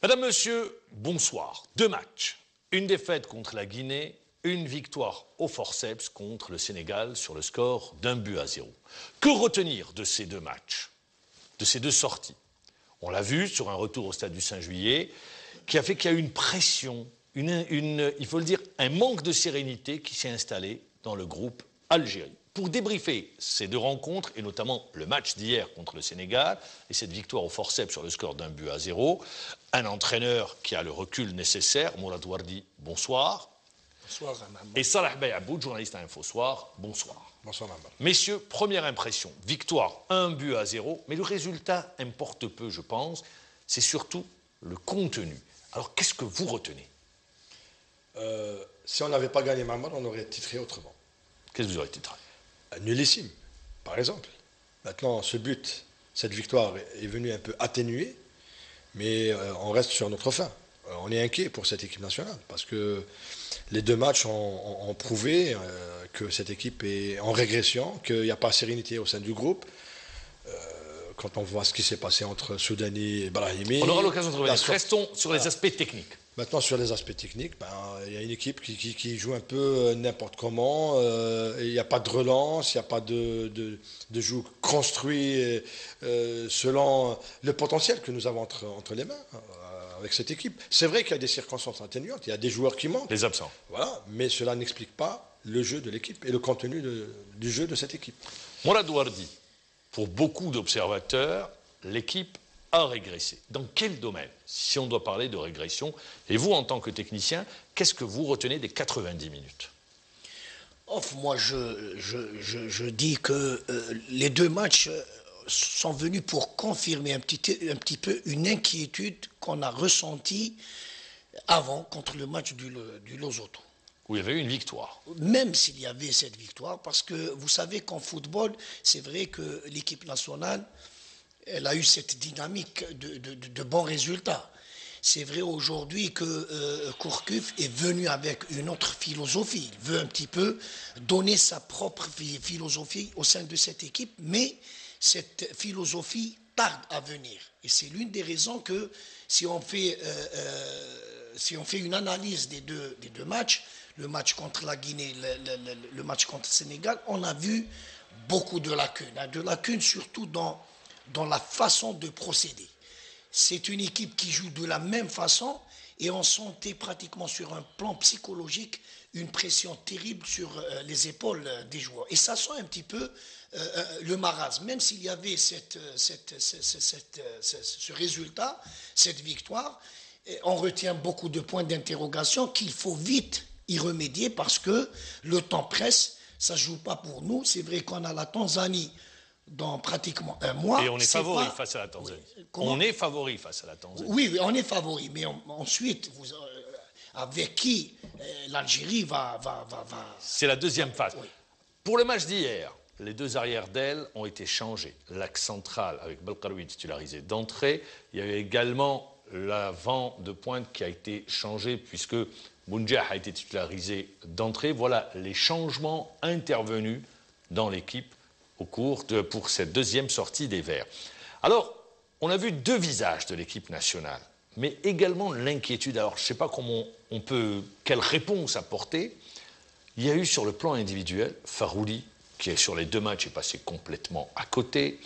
Madame, Monsieur, bonsoir. 2 matchs. Une défaite contre la Guinée, une victoire au forceps contre le Sénégal sur le score d'1-0. Que retenir de ces 2 matchs, de ces 2 sorties? On l'a vu sur un retour au stade du 5 juillet, qui a fait qu'il y a eu une pression, il faut le dire, un manque de sérénité qui s'est installé dans le groupe Algérie. Pour débriefer ces 2 rencontres, et notamment le match d'hier contre le Sénégal, et cette victoire au forceps sur le score d'1-0, un entraîneur qui a le recul nécessaire, Mourad Wardi, bonsoir. Bonsoir, Maman. Et Salah Beyaboud, journaliste à InfoSoir, bonsoir. Bonsoir, Maman. Messieurs, première impression, victoire 1-0, mais le résultat importe peu, je pense, c'est surtout le contenu. Alors, qu'est-ce que vous retenez? Si on n'avait pas gagné Maman, on aurait titré autrement. Qu'est-ce que vous aurez titré? Nullissime, par exemple. Maintenant, ce but, cette victoire est venue un peu atténuée, mais on reste sur notre fin. On est inquiet pour cette équipe nationale, parce que les 2 matchs ont prouvé que cette équipe est en régression, qu'il n'y a pas de sérénité au sein du groupe. Quand on voit ce qui s'est passé entre Soudani et Brahimi... On aura l'occasion de revenir. Restons sur les aspects techniques. Maintenant, sur les aspects techniques, il y a une équipe qui joue un peu n'importe comment. Il n'y a pas de relance, il n'y a pas de jeu construit selon le potentiel que nous avons entre les mains avec cette équipe. C'est vrai qu'il y a des circonstances atténuantes, il y a des joueurs qui manquent. Les absents. Voilà, mais cela n'explique pas le jeu de l'équipe et le contenu du jeu de cette équipe. Mourad Wardi, pour beaucoup d'observateurs, l'équipe a régressé. Dans quel domaine, si on doit parler de régression? Et vous, en tant que technicien, qu'est-ce que vous retenez des 90 minutes? Moi, je dis que les 2 matchs sont venus pour confirmer un petit peu une inquiétude qu'on a ressentie avant contre le match du Lesotho. Où il y avait eu une victoire. Même s'il y avait cette victoire, parce que vous savez qu'en football, c'est vrai que l'équipe nationale, elle a eu cette dynamique de bons résultats. C'est vrai aujourd'hui que Gourcuff est venu avec une autre philosophie. Il veut un petit peu donner sa propre philosophie au sein de cette équipe, mais cette philosophie tarde à venir. Et c'est l'une des raisons que si on fait une analyse des deux matchs, le match contre la Guinée, le match contre le Sénégal, on a vu beaucoup de lacunes surtout dans la façon de procéder. C'est une équipe qui joue de la même façon et on sentait pratiquement sur un plan psychologique une pression terrible sur les épaules des joueurs. Et ça sent un petit peu le marasme, même s'il y avait ce résultat, cette victoire, on retient beaucoup de points d'interrogation qu'il faut vite y remédier parce que le temps presse, ça ne joue pas pour nous. C'est vrai qu'on a la Tanzanie dans pratiquement un mois. Et on est favori face à la Tanzanie. On est favori face à la Tanzanie. Oui, on est favori. Mais ensuite, avec qui l'Algérie va... C'est la deuxième phase. Oui. Pour le match d'hier, les 2 arrières d'aile ont été changés. L'axe central avec Belkaroui titularisé d'entrée. Il y avait également l'avant de pointe qui a été changé puisque Bounjah a été titularisé d'entrée. Voilà les changements intervenus dans l'équipe pour cette deuxième sortie des Verts. Alors, on a vu 2 visages de l'équipe nationale, mais également l'inquiétude. Alors, je ne sais pas quelle réponse apporter. Il y a eu sur le plan individuel, Farouli, qui sur les 2 matchs est passé complètement à côté,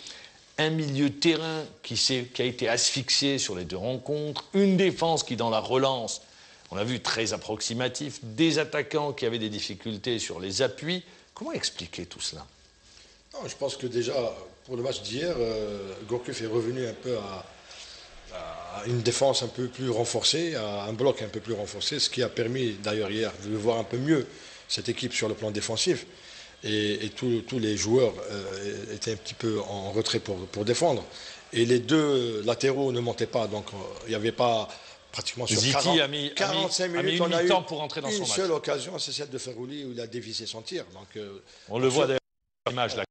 un milieu de terrain qui a été asphyxié sur les 2 rencontres, une défense qui, dans la relance, on a vu très approximatif, des attaquants qui avaient des difficultés sur les appuis. Comment expliquer tout cela? Non, je pense que déjà, pour le match d'hier, Gourcuff est revenu un peu à une défense un peu plus renforcée, à un bloc un peu plus renforcé, ce qui a permis d'ailleurs hier de voir un peu mieux cette équipe sur le plan défensif. Et tous les joueurs étaient un petit peu en retrait pour défendre. Et les 2 latéraux ne montaient pas, donc il n'y avait pas... Pratiquement sur Ziti 45 minutes, on a eu pour entrer dans son match. Une seule occasion, c'est celle de Farouli où il a dévissé son tir. Donc, on le voit d'ailleurs dans l'image là.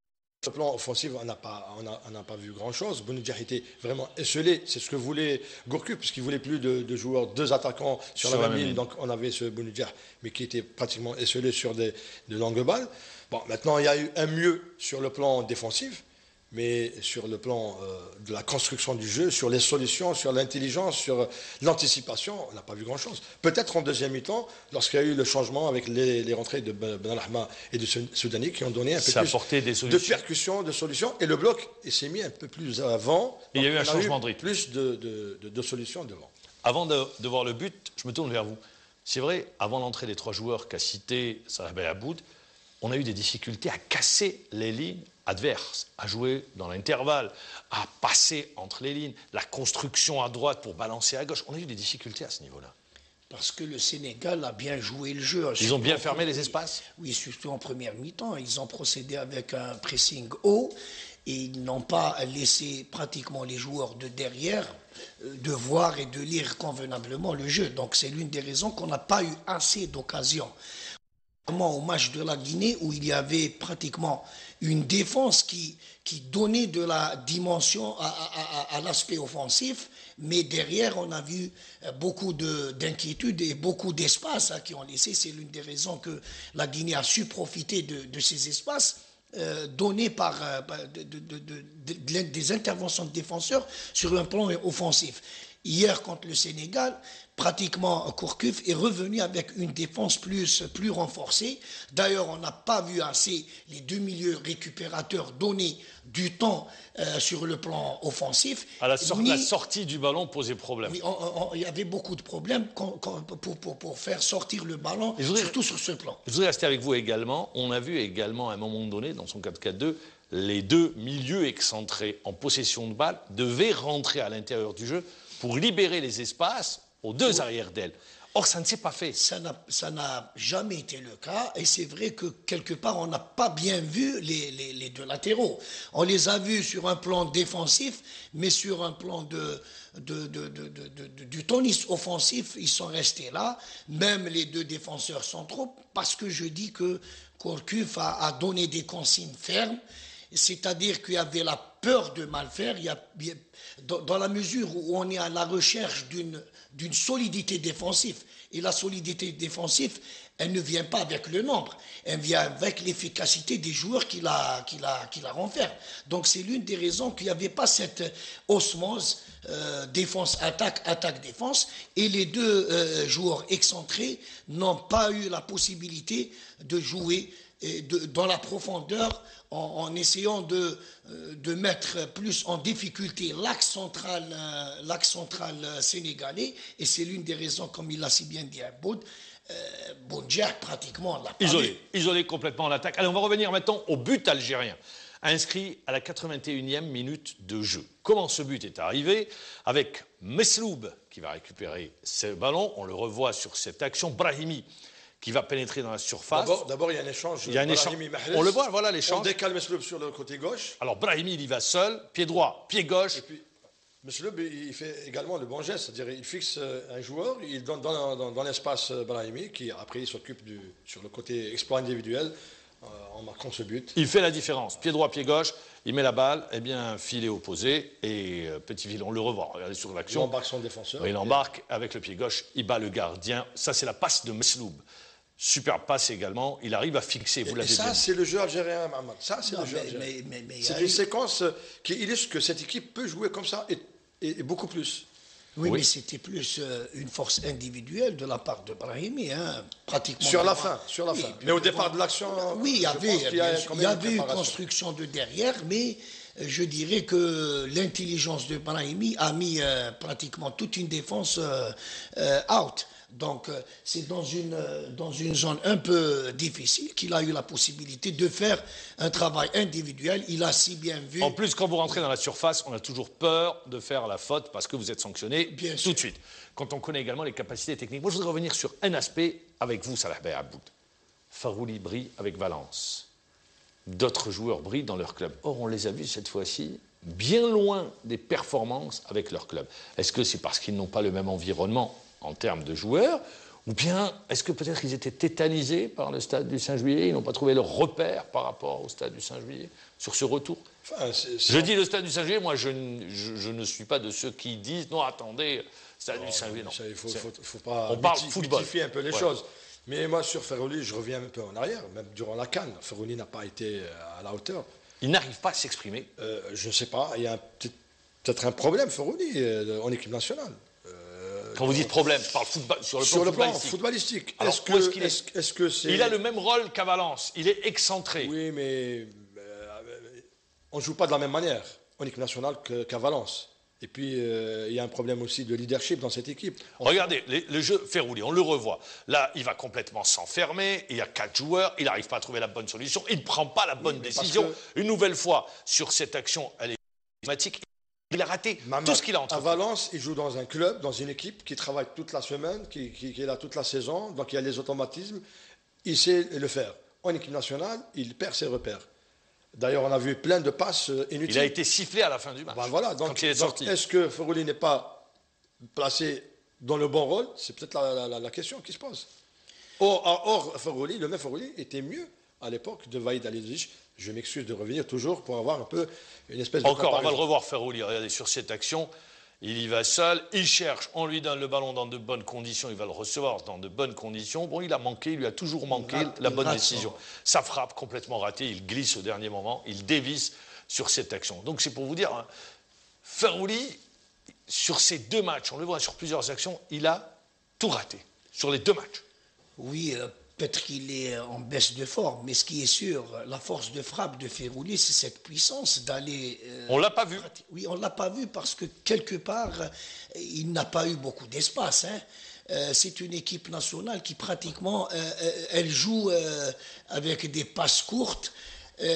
Sur le plan offensif, on n'a pas vu grand-chose. Bounedjah était vraiment esselé. C'est ce que voulait Gourcuff, parce qu'il ne voulait plus de joueurs, 2 attaquants sur la même ligne. Donc on avait ce Bounedjah, mais qui était pratiquement esselé sur de longues balles. Bon, maintenant, il y a eu un mieux sur le plan défensif. mais sur le plan de la construction du jeu, sur les solutions, sur l'intelligence, sur l'anticipation, on n'a pas vu grand-chose. Peut-être en deuxième mi-temps, lorsqu'il y a eu le changement avec les rentrées de Benrahma et de Soudani qui ont donné un peu plus de percussion, de solutions, et le bloc s'est mis un peu plus avant. Et il y a eu un changement de rythme. Plus de solutions devant. Avant de voir le but, je me tourne vers vous. C'est vrai, avant l'entrée des 3 joueurs qu'a cité Salah Aboud, on a eu des difficultés à casser les lignes adverses, à jouer dans l'intervalle, à passer entre les lignes, la construction à droite pour balancer à gauche. On a eu des difficultés à ce niveau-là. Parce que le Sénégal a bien joué le jeu. Ils ont bien fermé les espaces? Oui, surtout en première mi-temps. Ils ont procédé avec un pressing haut et ils n'ont pas laissé pratiquement les joueurs de derrière de voir et de lire convenablement le jeu. Donc c'est l'une des raisons qu'on n'a pas eu assez d'occasions. Au match de la Guinée où il y avait pratiquement une défense qui donnait de la dimension à l'aspect offensif, mais derrière on a vu beaucoup d'inquiétudes et beaucoup d'espace qui ont laissé. C'est l'une des raisons que la Guinée a su profiter de ces espaces donnés par des interventions de défenseurs sur un plan offensif. Hier, contre le Sénégal, pratiquement Gourcuff est revenu avec une défense plus renforcée. D'ailleurs, on n'a pas vu assez les 2 milieux récupérateurs donner du temps sur le plan offensif. La sortie du ballon posait problème. Oui, il y avait beaucoup de problèmes pour faire sortir le ballon, surtout sur ce plan. Je voudrais rester avec vous également. On a vu également à un moment donné, dans son 4-4-2, les 2 milieux excentrés en possession de balle devaient rentrer à l'intérieur du jeu pour libérer les espaces aux 2 arrières d'aile. Or, ça ne s'est pas fait. Ça n'a jamais été le cas. Et c'est vrai que, quelque part, on n'a pas bien vu les 2 latéraux. On les a vus sur un plan défensif, mais sur un plan du tonus offensif, ils sont restés là. Même les 2 défenseurs centraux, parce que je dis que Gourcuff a donné des consignes fermes. C'est-à-dire qu'il y avait la peur de mal faire, dans la mesure où on est à la recherche d'une solidité défensive. Et la solidité défensive, elle ne vient pas avec le nombre, elle vient avec l'efficacité des joueurs qui la renferment. Donc c'est l'une des raisons qu'il n'y avait pas cette osmose défense-attaque, attaque-défense, et les 2 joueurs excentrés n'ont pas eu la possibilité de jouer dans la profondeur en essayant de mettre plus en difficulté l'axe central sénégalais, et c'est l'une des raisons, comme il l'a si bien dit Aboud, Boudjer pratiquement l'a pas isolé complètement l'attaque. Allez, on va revenir maintenant au but algérien, inscrit à la 81e minute de jeu. Comment ce but est arrivé? Avec Mesloub qui va récupérer ce ballon, on le revoit sur cette action, Brahimi qui va pénétrer dans la surface. D'abord, il y a un échange. Il y a un échange. On le voit, voilà l'échange. On décale Mesloub sur le côté gauche. Alors, Brahimi, il y va seul, pied droit, pied gauche. Et puis, Mesloub, il fait également le bon geste, c'est-à-dire il fixe un joueur, il donne dans l'espace Brahimi, qui après il s'occupe sur le côté exploit individuel en marquant ce but. Il fait la différence. Pied droit, pied gauche, il met la balle, eh bien, filet opposé, et petit filet, on le revoit, regardez sur l'action. Il embarque son défenseur. Il embarque avec le pied gauche, il bat le gardien. Ça, c'est la passe de Mesloub. Super passe également, il arrive à fixer, vous l'avez dit. Ça, c'est le jeu algérien, Mohamed. Ça, c'est le jeu algérien. C'est une séquence qui illustre que cette équipe peut jouer comme ça et beaucoup plus. Oui, mais c'était plus une force individuelle de la part de Brahimi, pratiquement. Sur la fin. Mais au départ de l'action, oui, il y avait une construction de derrière, mais je dirais que l'intelligence de Brahimi a mis pratiquement toute une défense out. Donc, c'est dans une zone un peu difficile qu'il a eu la possibilité de faire un travail individuel. Il a si bien vu. En plus, quand vous rentrez dans la surface, on a toujours peur de faire la faute parce que vous êtes sanctionné tout de suite. Quand on connaît également les capacités techniques. Moi, je voudrais revenir sur un aspect avec vous, Salah Aboud. Farouli brille avec Valence. D'autres joueurs brillent dans leur club. Or, on les a vus cette fois-ci bien loin des performances avec leur club. Est-ce que c'est parce qu'ils n'ont pas le même environnement en termes de joueurs, ou bien est-ce que peut-être ils étaient tétanisés par le stade du 5 juillet, ils n'ont pas trouvé leur repère par rapport au stade du 5 juillet sur ce retour? Je dis le stade du 5 juillet, moi je ne suis pas de ceux qui disent non attendez, stade du 5 juillet, non. Il faut pas on parle football. Mythifier un peu les choses. Mais moi sur Farouli, je reviens un peu en arrière, même durant la CAN, Farouli n'a pas été à la hauteur. Il n'arrive pas à s'exprimer. Je ne sais pas, il y a peut-être un problème, Ferrouli, en équipe nationale. Quand vous dites problème, je parle football, sur le plan footballistique. Alors, Est-ce que c'est... Il a le même rôle qu'à Valence, il est excentré. Oui, mais on ne joue pas de la même manière en équipe nationale qu'à Valence. Et puis, il y a un problème aussi de leadership dans cette équipe. Regardez, le jeu Ferrouli, on le revoit. Là, il va complètement s'enfermer, il y a 4 joueurs, il n'arrive pas à trouver la bonne solution, il ne prend pas la bonne décision. Une nouvelle fois, sur cette action, elle est automatique. Il a raté tout ce qu'il a entrepris. À Valence, il joue dans un club, dans une équipe qui travaille toute la semaine, qui est là toute la saison, donc il y a les automatismes. Il sait le faire. En équipe nationale, il perd ses repères. D'ailleurs, on a vu plein de passes inutiles. Il a été sifflé à la fin du match. Ben voilà, quand il est sorti. Est-ce que Ferrouli n'est pas placé dans le bon rôle? C'est peut-être la question qui se pose. Or Ferrouli, le même Ferrouli était mieux à l'époque de Vaïd Alizic. Je m'excuse de revenir toujours pour avoir un peu une espèce de Encore, comparaison. on va le revoir Ferrouli. Regardez, sur cette action, il y va seul, il cherche, on lui donne le ballon dans de bonnes conditions, il va le recevoir dans de bonnes conditions. Bon, il a manqué, il lui a toujours manqué la bonne décision. Sa frappe complètement ratée, il glisse au dernier moment, il dévisse sur cette action. Donc c'est pour vous dire, hein, Ferrouli, sur ces 2 matchs, on le voit sur plusieurs actions, il a tout raté, sur les 2 matchs. Oui, peut-être qu'il est en baisse de forme, mais ce qui est sûr, la force de frappe de Ferrouli, c'est cette puissance d'aller... on ne l'a pas vu. Oui, on ne l'a pas vu parce que quelque part, il n'a pas eu beaucoup d'espace. Hein. C'est une équipe nationale qui pratiquement, elle joue avec des passes courtes,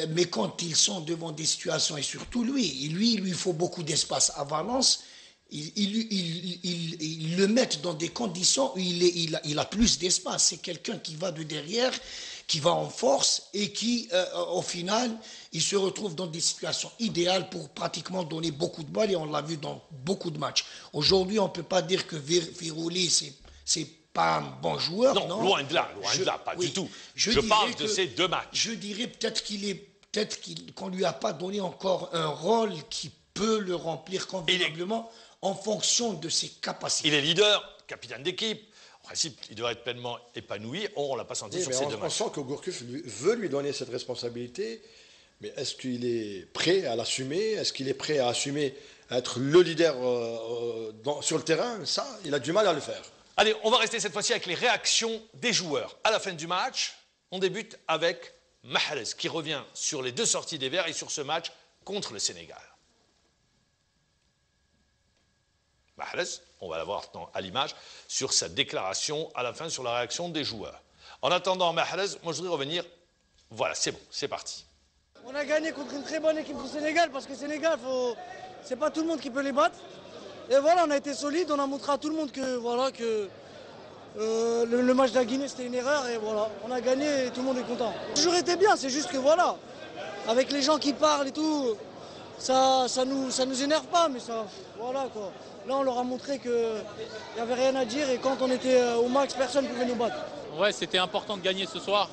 mais quand ils sont devant des situations, et surtout il lui faut beaucoup d'espace. À Valence, ils le mettent dans des conditions où il a plus d'espace. C'est quelqu'un qui va de derrière, qui va en force et qui, au final, il se retrouve dans des situations idéales pour pratiquement donner beaucoup de balles et on l'a vu dans beaucoup de matchs. Aujourd'hui, on ne peut pas dire que Ferrouli, c'est pas un bon joueur. Non, loin de là, pas du tout. Je parle de ces 2 matchs. Je dirais peut-être qu'on ne lui a pas donné encore un rôle qui peut le remplir convenablement en fonction de ses capacités. Il est leader, capitaine d'équipe. En principe, il devrait être pleinement épanoui. On ne l'a pas senti sur ces 2 matchs. On sent que Gourcuff veut lui donner cette responsabilité, mais est-ce qu'il est prêt à l'assumer? Est-ce qu'il est prêt à assumer, à être le leader sur le terrain? Ça, il a du mal à le faire. Allez, on va rester cette fois-ci avec les réactions des joueurs. À la fin du match, on débute avec Mahrez, qui revient sur les 2 sorties des Verts et sur ce match contre le Sénégal. Mahrez, on va la voir à l'image, sur sa déclaration à la fin sur la réaction des joueurs. En attendant Mahrez, moi je voudrais revenir. Voilà, c'est bon, c'est parti. On a gagné contre une très bonne équipe du Sénégal parce que Sénégal, c'est pas tout le monde qui peut les battre. Et voilà, on a été solide, on a montré à tout le monde que, voilà, que le match de la Guinée c'était une erreur et voilà, on a gagné et tout le monde est content. Toujours été bien, c'est juste que voilà, avec les gens qui parlent et tout, ça nous énerve pas, mais ça, voilà quoi. Là, on leur a montré qu'il n'y avait rien à dire et quand on était au max, personne ne pouvait nous battre. Ouais, c'était important de gagner ce soir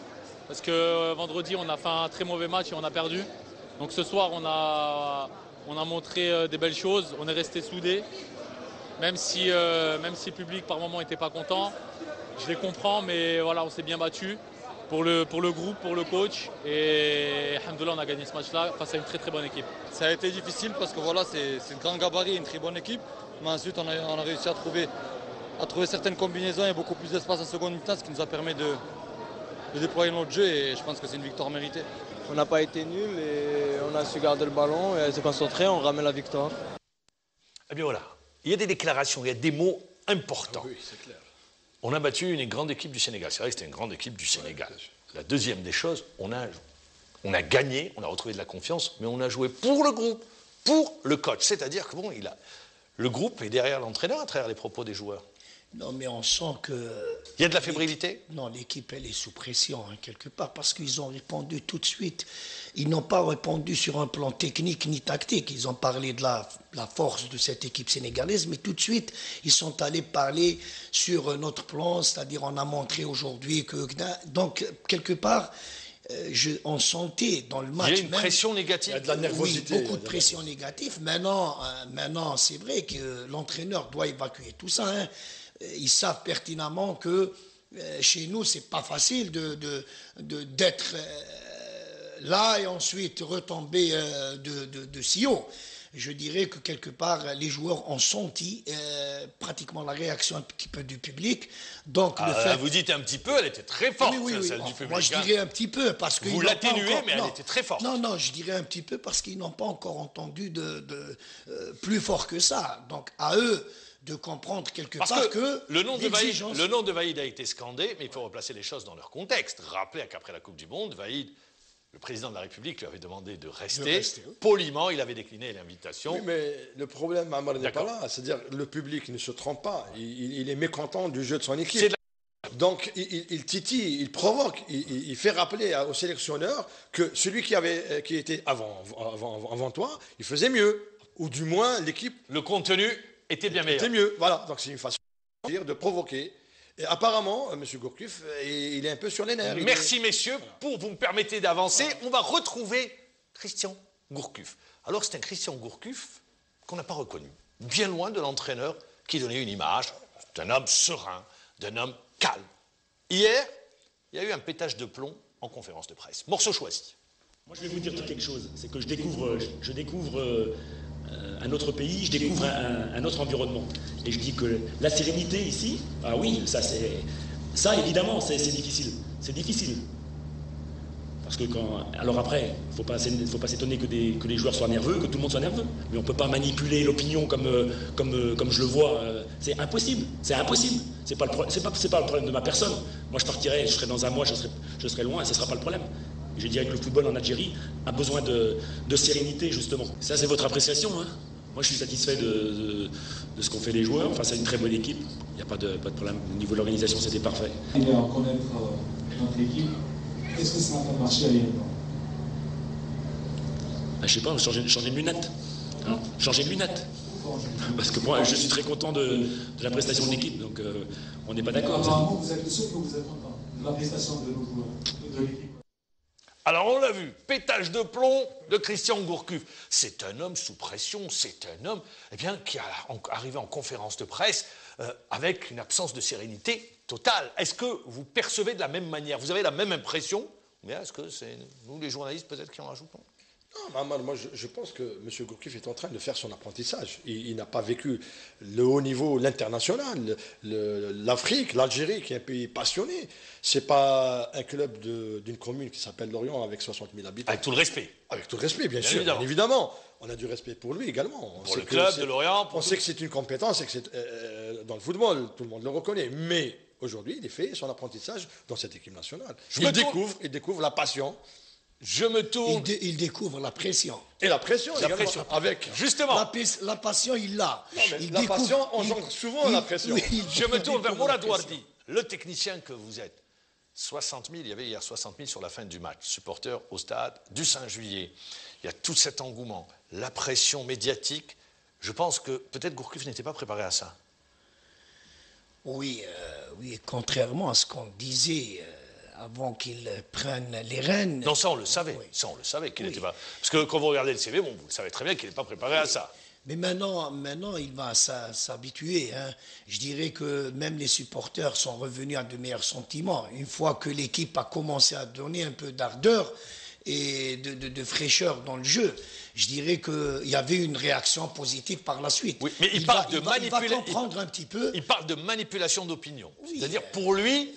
parce que vendredi, on a fait un très mauvais match et on a perdu. Donc ce soir, on a montré des belles choses, on est resté soudés. Même si le public par moment n'était pas content, je les comprends, mais voilà, on s'est bien battu pour le groupe, pour le coach. Et alhamdoulilah, on a gagné ce match-là face à une très très bonne équipe. Ça a été difficile parce que voilà, c'est une grande gabarit, une très bonne équipe. Mais ensuite, on a réussi à trouver certaines combinaisons et beaucoup plus d'espace en seconde mi-temps, ce qui nous a permis de déployer notre jeu et je pense que c'est une victoire méritée. On n'a pas été nuls et on a su garder le ballon et se concentrer, on ramène la victoire. Eh bien voilà, il y a des déclarations, il y a des mots importants. Oui, c'est clair. On a battu une grande équipe du Sénégal. C'est vrai que c'était une grande équipe du Sénégal. La deuxième des choses, on a gagné, on a retrouvé de la confiance, mais on a joué pour le groupe, pour le coach. C'est-à-dire que bon, le groupe est derrière l'entraîneur à travers les propos des joueurs. Non, mais on sent que... Il y a de la fébrilité? Non, l'équipe, elle est sous pression, hein, quelque part, parce qu'ils ont répondu tout de suite. Ils n'ont pas répondu sur un plan technique ni tactique. Ils ont parlé de la force de cette équipe sénégalaise, mais tout de suite, ils sont allés parler sur notre plan, c'est-à-dire on a montré aujourd'hui que... Donc, quelque part... on sentait dans le match... Il y a une pression négative. Il y a de la nervosité. Oui, beaucoup de pression négative. Maintenant, c'est vrai que l'entraîneur doit évacuer tout ça. Hein. Ils savent pertinemment que chez nous, c'est pas facile d'être là et ensuite retomber de si haut. Je dirais que quelque part, les joueurs ont senti pratiquement la réaction un petit peu du public. Donc, vous dites un petit peu, elle était très forte, celle du public. Moi, je dirais un petit peu parce que... Vous l'atténuez, mais elle était très forte. Non, je dirais un petit peu parce qu'ils n'ont pas encore entendu plus fort que ça. Donc, à eux de comprendre quelque part que le nom de Vaïd a été scandé, mais il faut replacer les choses dans leur contexte. Rappelez qu'après la Coupe du Monde, Vaïd, le président de la République lui avait demandé de rester. Poliment, il avait décliné l'invitation. Oui, mais le problème, Ammar, n'est pas là. C'est-à-dire le public ne se trompe pas. Il est mécontent du jeu de son équipe. Donc, il titille, il provoque, il fait rappeler au sélectionneur que celui qui était avant toi, il faisait mieux. Ou du moins, l'équipe... Le contenu était bien meilleur. Était mieux, voilà. Donc, c'est une façon de provoquer. Et apparemment, M. Gourcuff, il est un peu sur les nerfs. Merci, messieurs. Pour vous me permettez d'avancer, on va retrouver Christian Gourcuff. Alors, c'est un Christian Gourcuff qu'on n'a pas reconnu. Bien loin de l'entraîneur qui donnait une image d'un homme serein, d'un homme calme. Hier, il y a eu un pétage de plomb en conférence de presse. Morceau choisi. Moi, je vais vous dire quelque chose. C'est que je découvre un autre pays, je découvre un autre environnement. Et je dis que la sérénité ici, ah oui, ça évidemment, c'est difficile. C'est difficile. Parce que alors après, faut pas s'étonner que les joueurs soient nerveux, que tout le monde soit nerveux. Mais on ne peut pas manipuler l'opinion comme je le vois. C'est impossible. C'est impossible. C'est pas le problème de ma personne. Moi, je serai dans un mois, je serai loin, et ce ne sera pas le problème. Je dirais que le football en Algérie a besoin de sérénité, justement. Ça, c'est votre appréciation, hein. Moi, je suis satisfait de ce qu'ont fait les joueurs. Enfin, c'est une très bonne équipe. Il n'y a pas de problème. Au niveau de l'organisation, c'était parfait. Et à connaître notre équipe, est-ce que ça a marché à l'époque? Je sais pas, changer de lunettes. Hein, changer de lunettes. Parce que moi, je suis très content de la prestation de l'équipe. Donc, on n'est pas d'accord. Apparemment, vous êtes le seul que vous êtes content de la prestation de nos joueurs, de l'équipe. Alors on l'a vu, pétage de plomb de Christian Gourcuff. C'est un homme sous pression, c'est un homme qui est arrivé en conférence de presse avec une absence de sérénité totale. Est-ce que vous percevez de la même manière? Vous avez la même impression? Mais est-ce que c'est nous les journalistes peut-être qui en rajoutons? Non, moi je pense que M. Gourcuff est en train de faire son apprentissage. Il n'a pas vécu le haut niveau, l'international, l'Afrique, l'Algérie, qui est un pays passionné. Ce n'est pas un club d'une commune qui s'appelle Lorient avec 60 000 habitants. Avec tout le respect. Avec tout le respect, bien sûr, bien évidemment. On a du respect pour lui également. Pour le club de Lorient. On sait que c'est une compétence et que c'est dans le football, tout le monde le reconnaît. Mais aujourd'hui, il fait son apprentissage dans cette équipe nationale. Il découvre la passion. Je me tourne. Il découvre la pression. Et la pression, avec. Justement. La passion, il l'a. Passion, on jongle souvent la pression. Je me tourne vers Mourad Ouardi, le technicien que vous êtes. 60 000, il y avait hier 60 000 sur la fin du match. Supporters au stade du 5 juillet. Il y a tout cet engouement, la pression médiatique. Je pense que peut-être Gourcuff n'était pas préparé à ça. Oui, contrairement à ce qu'on disait. Avant qu'il prenne les rênes. Non, ça on le savait. Oui. Ça on le savait qu'il n'était pas. Parce que quand vous regardez le CV, vous savez très bien qu'il n'est pas préparé à ça. Mais maintenant il va s'habituer. Hein. Je dirais que même les supporters sont revenus à de meilleurs sentiments. Une fois que l'équipe a commencé à donner un peu d'ardeur et de fraîcheur dans le jeu, je dirais qu'il y avait une réaction positive par la suite. Oui, mais il va comprendre un petit peu. Il parle de manipulation d'opinion. Oui, c'est-à-dire pour lui.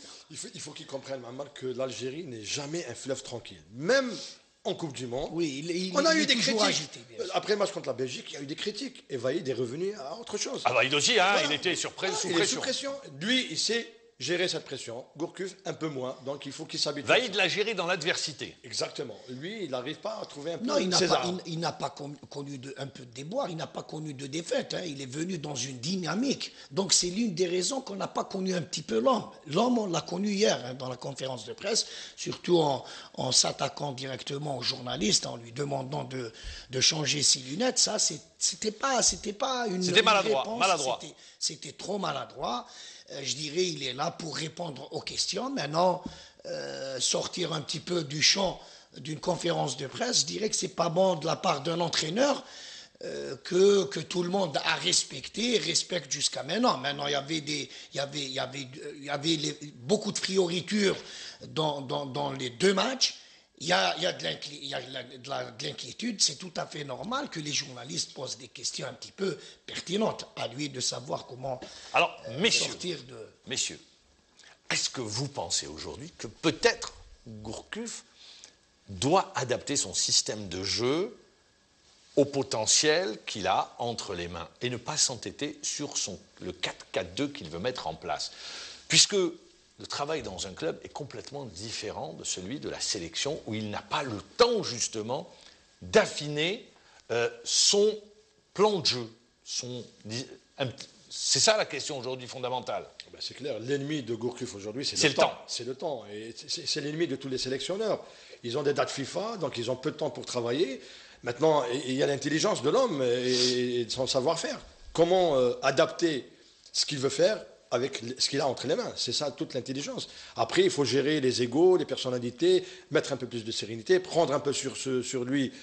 Il faut qu'il comprenne, Mamar, que l'Algérie n'est jamais un fleuve tranquille. Même en Coupe du Monde, on a eu des critiques. Agité, après le match contre la Belgique, il y a eu des critiques. Et Vaïd est revenu à autre chose. Ah, Vaïd aussi, hein, voilà. Il était sous pression. Lui, il sait gérer cette pression. Gourcuff, un peu moins. Donc, il faut qu'il s'habitue. Vaïd l'a géré dans l'adversité. Exactement. Lui, il n'arrive pas à trouver un peu il n'a pas connu un peu de déboire. Il n'a pas connu de défaite. Hein. Il est venu dans une dynamique. Donc, c'est l'une des raisons qu'on n'a pas connu un petit peu l'homme. L'homme, on l'a connu hier dans la conférence de presse, surtout en s'attaquant directement aux journalistes, en lui demandant de changer ses lunettes. Ça, c'était pas une maladroit. C'était trop maladroit. Je dirais, il est là pour répondre aux questions. Maintenant, sortir un petit peu du champ d'une conférence de presse, je dirais que c'est pas bon de la part d'un entraîneur que tout le monde a respecte jusqu'à maintenant. Maintenant, il y avait beaucoup de fioritures dans les deux matchs. il y a de l'inquiétude, c'est tout à fait normal que les journalistes posent des questions un petit peu pertinentes. À lui de savoir comment sortir de... Messieurs, est-ce que vous pensez aujourd'hui que peut-être Gourcuff doit adapter son système de jeu au potentiel qu'il a entre les mains et ne pas s'entêter sur le 4-4-2 qu'il veut mettre en place? Puisque le travail dans un club est complètement différent de celui de la sélection, où il n'a pas le temps, justement, d'affiner son plan de jeu. C'est ça la question aujourd'hui fondamentale. Ben c'est clair, l'ennemi de Gourcuff aujourd'hui, c'est le temps. temps. C'est le temps. Et c'est l'ennemi de tous les sélectionneurs. Ils ont des dates FIFA, donc ils ont peu de temps pour travailler. Maintenant, il y a l'intelligence de l'homme et son savoir-faire. Comment adapter ce qu'il veut faire avec ce qu'il a entre les mains. C'est ça toute l'intelligence. Après, il faut gérer les égos, les personnalités, mettre un peu plus de sérénité, prendre un peu sur lui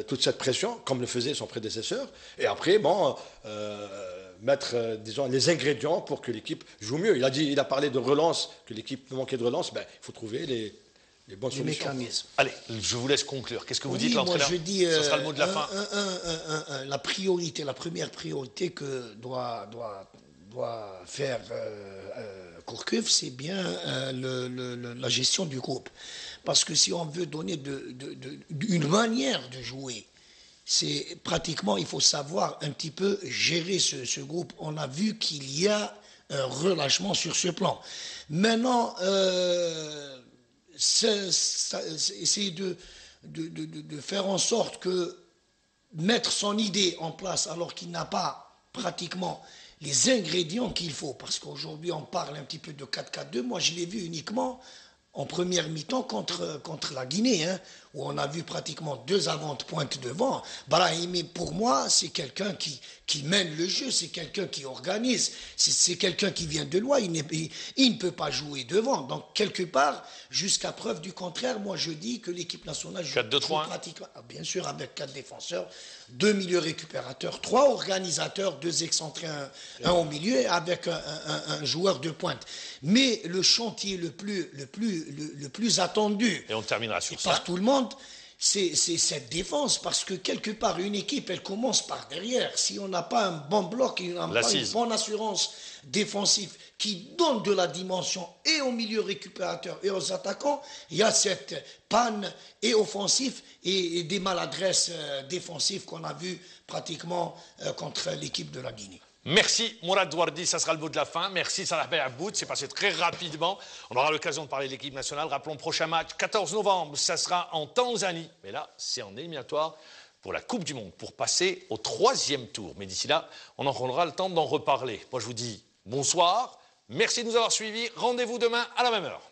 toute cette pression, comme le faisait son prédécesseur. Et après, mettre, disons, les ingrédients pour que l'équipe joue mieux. Il a parlé de relance, que l'équipe manquait de relance. Ben, il faut trouver les bonnes solutions. Mécanismes. Allez, je vous laisse conclure. Qu'est-ce que vous dites, l'entraîneur? Moi, je dis, ce sera le mot de la fin. La première priorité que doit faire Gourcuff, c'est bien la gestion du groupe. Parce que si on veut donner une manière de jouer, c'est pratiquement, il faut savoir un petit peu gérer ce groupe. On a vu qu'il y a un relâchement sur ce plan. Maintenant, essayer de faire en sorte que mettre son idée en place alors qu'il n'a pas pratiquement les ingrédients qu'il faut, parce qu'aujourd'hui on parle un petit peu de 4-4-2, moi je l'ai vu uniquement en première mi-temps contre la Guinée, où on a vu pratiquement 2 avant de pointe devant. Brahimi, pour moi, c'est quelqu'un qui mène le jeu, c'est quelqu'un qui organise, c'est quelqu'un qui vient de loin, il ne peut pas jouer devant. Donc, quelque part, jusqu'à preuve du contraire, moi je dis que l'équipe nationale joue pratiquement, bien sûr, avec 4 défenseurs, 2 milieux récupérateurs, 3 organisateurs, 2 excentrés, un au milieu, avec un joueur de pointe. Mais le chantier le plus attendu, et on terminera sur ça, par tout le monde, c'est cette défense, parce que quelque part une équipe elle commence par derrière. Si on n'a pas un bon bloc, on n'a pas une bonne assurance défensive qui donne de la dimension et aux milieux récupérateurs et aux attaquants, il y a cette panne et offensive et des maladresses défensives qu'on a vues pratiquement contre l'équipe de la Guinée. Merci Mourad Douardi, ça sera le mot de la fin. Merci Salah Aboud, c'est passé très rapidement. On aura l'occasion de parler de l'équipe nationale. Rappelons, prochain match, 14 novembre, ça sera en Tanzanie. Mais là, c'est en éliminatoire pour la Coupe du Monde, pour passer au 3e tour. Mais d'ici là, on aura le temps d'en reparler. Moi, je vous dis bonsoir, merci de nous avoir suivis. Rendez-vous demain à la même heure.